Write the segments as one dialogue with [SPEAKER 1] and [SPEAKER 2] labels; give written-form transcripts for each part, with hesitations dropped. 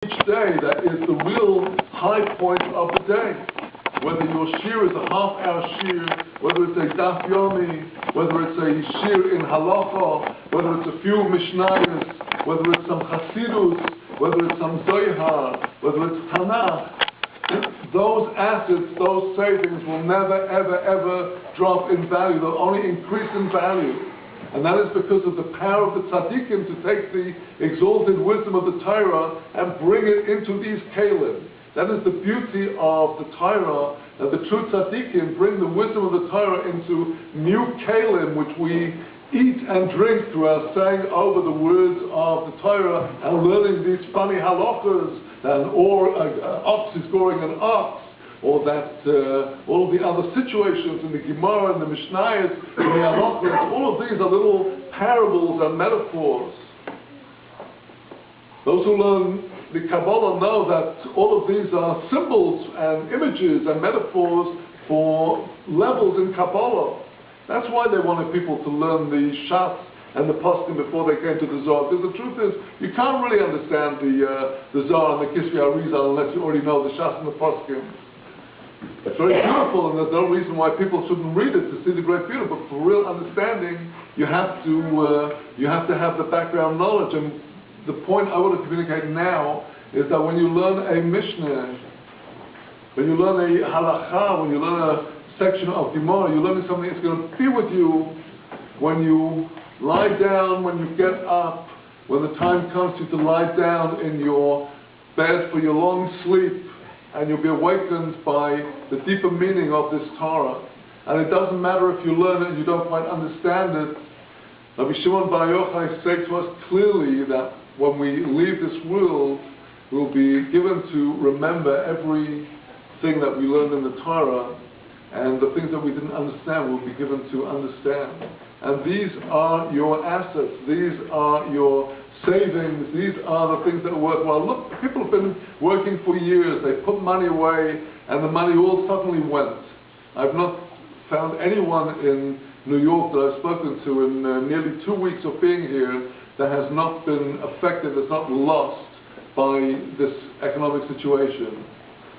[SPEAKER 1] each day that is the real high point of the day. Whether your shir is a half-hour shir, whether it's a daf yomi, whether it's a shir in halacha, whether it's a few mishnayos, whether it's some chasidus, whether it's some zohar, whether it's tanakh, those assets, those savings will never, ever, ever drop in value. They'll only increase in value. And that is because of the power of the tzaddikim to take the exalted wisdom of the Torah and bring it into these kalim. That is the beauty of the Torah, that the true tzaddikim bring the wisdom of the Torah into new kalim, which we eat and drink through our saying over the words of the Torah and learning these funny halachas, and ox is goring an ox, or that all of the other situations in the Gemara and the Mishnayos and the halachas, all of these are little parables and metaphors. Those who learn the Kabbalah know that all of these are symbols and images and metaphors for levels in Kabbalah. That's why they wanted people to learn the Shas and the Poskim before they came to the Zohar. Because the truth is, you can't really understand the Zohar and the Kisvei Arizal unless you already know the Shas and the Poskim. It's very beautiful, and there's no reason why people shouldn't read it to see the great beauty. But for real understanding, you have to have the background knowledge. And the point I want to communicate now is that when you learn a Mishnah, when you learn a Halacha, when you learn a section of Gemara, you're learning something that's going to be with you when you lie down, when you get up, when the time comes to lie down in your bed for your long sleep, and you'll be awakened by the deeper meaning of this Torah. And it doesn't matter if you learn it and you don't quite understand it. Rabbi Shimon Bar Yochai said to us clearly that when we leave this world, we'll be given to remember everything that we learned in the Torah, and the things that we didn't understand will be given to understand. And these are your assets, these are your savings, these are the things that are worthwhile. Look, people have been working for years, they put money away, and the money all suddenly went. I've not found anyone in New York that I've spoken to in nearly 2 weeks of being here that has not been affected, that's not lost by this economic situation.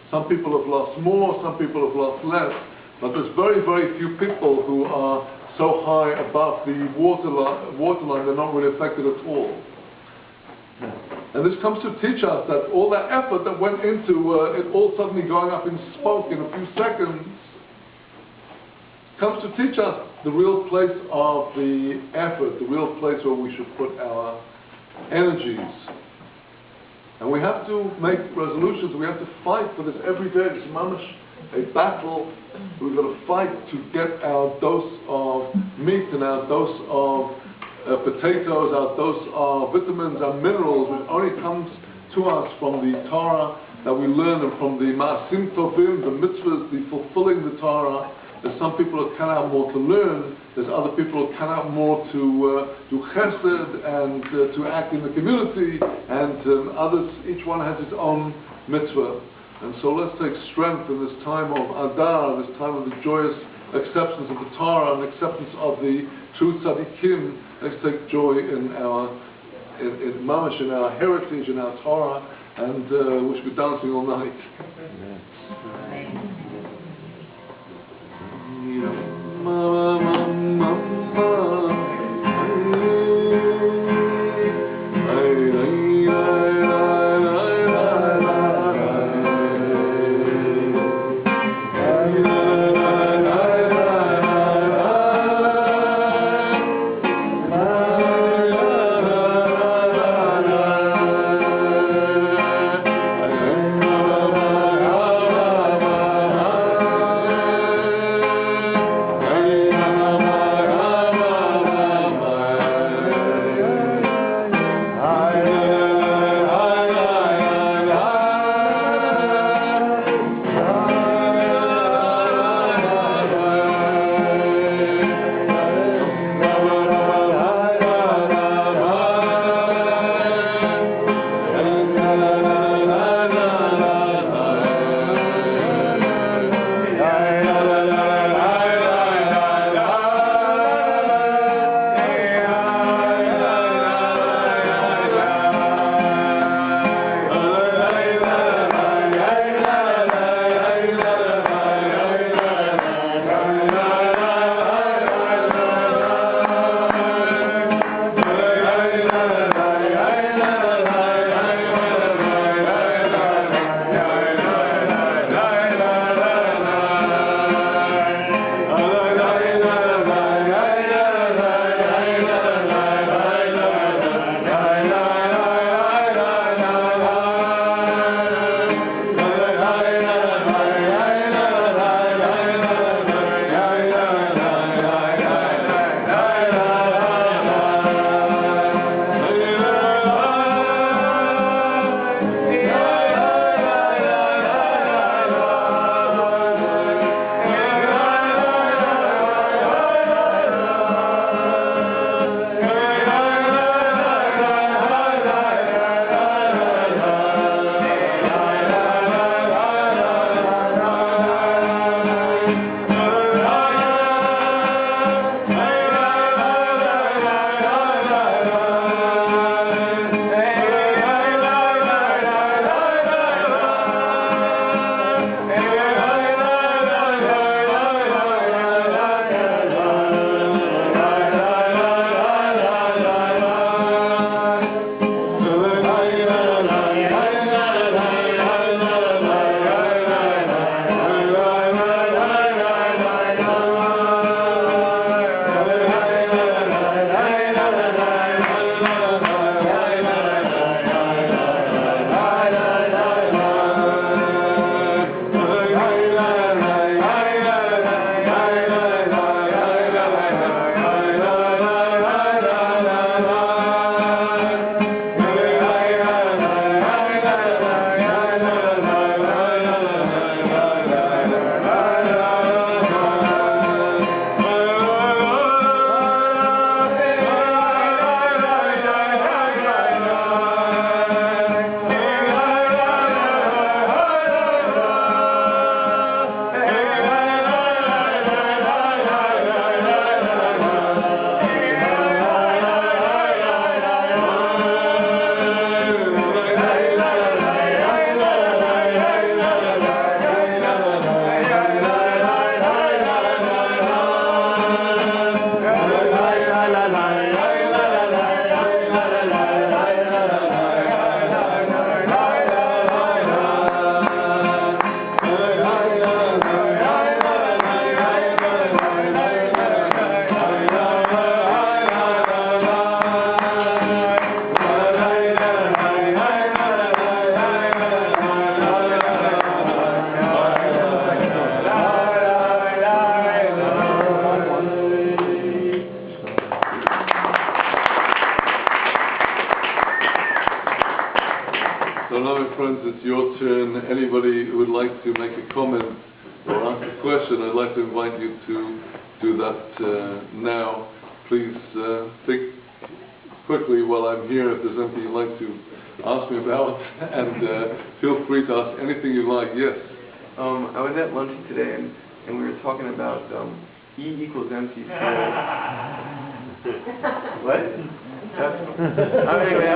[SPEAKER 1] Some people have lost more, some people have lost less, but there's very, very few people who are so high above the waterline they're not really affected at all. And this comes to teach us that all that effort that went into it all suddenly going up in smoke in a few seconds comes to teach us the real place of the effort, the real place where we should put our energies. And we have to make resolutions, we have to fight for this every day. It's mamash, a battle. We've got to fight to get our dose of meat and our dose of potatoes, our dose of vitamins and minerals, which only comes to us from the Torah that we learn, and from the Ma'asim Tovim, the mitzvahs, the fulfilling the Torah. There's some people who can have more to learn, there's other people who can have more to do chesed and to act in the community, and others, each one has its own mitzvah. And so let's take strength in this time of Adar, this time of the joyous acceptance of the Torah and acceptance of the true tzaddikim. Let's take joy in our in mamash, in our heritage, in our Torah, and we should be dancing all night. So now, my friends, it's your turn. Anybody who would like to make a comment or ask a question, I'd like to invite you to do that now. Please think quickly while I'm here if there's anything you'd like to ask me about, and feel free to ask anything you like. Yes?
[SPEAKER 2] I was at lunch today, and we were talking about E equals MC squared. What? Anyway,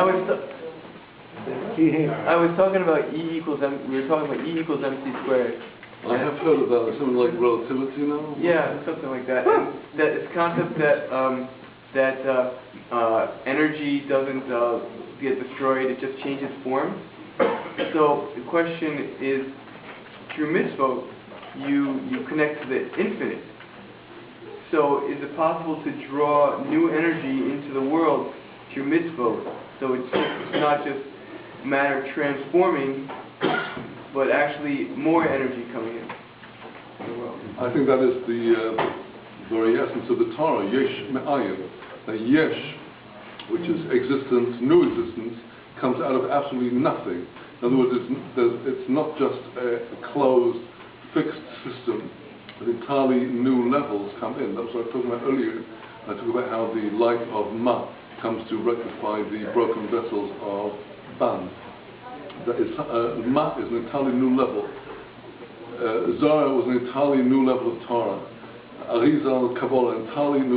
[SPEAKER 2] I was talking about we were talking about E equals MC squared.
[SPEAKER 1] I have heard of that. Something like relativity, you know?
[SPEAKER 2] Yeah, something like that. And that it's concept that energy doesn't get destroyed; it just changes form. So the question is, through mitzvot, you connect to the infinite. So is it possible to draw new energy into the world through mitzvot? So it's not just matter transforming, but actually more energy coming in the world.
[SPEAKER 1] I think that is the very essence of the Torah, yesh me'ayin. Yesh, which is existence, new existence, comes out of absolutely nothing. In other words, it's not just a closed, fixed system, but entirely new levels come in. That's what I was talking about earlier. I talked about how the light of Ma comes to rectify the broken vessels of Ban. That is, Ma is an entirely new level. Zohar was an entirely new level of Torah. Arizal, Kabbalah, entirely new.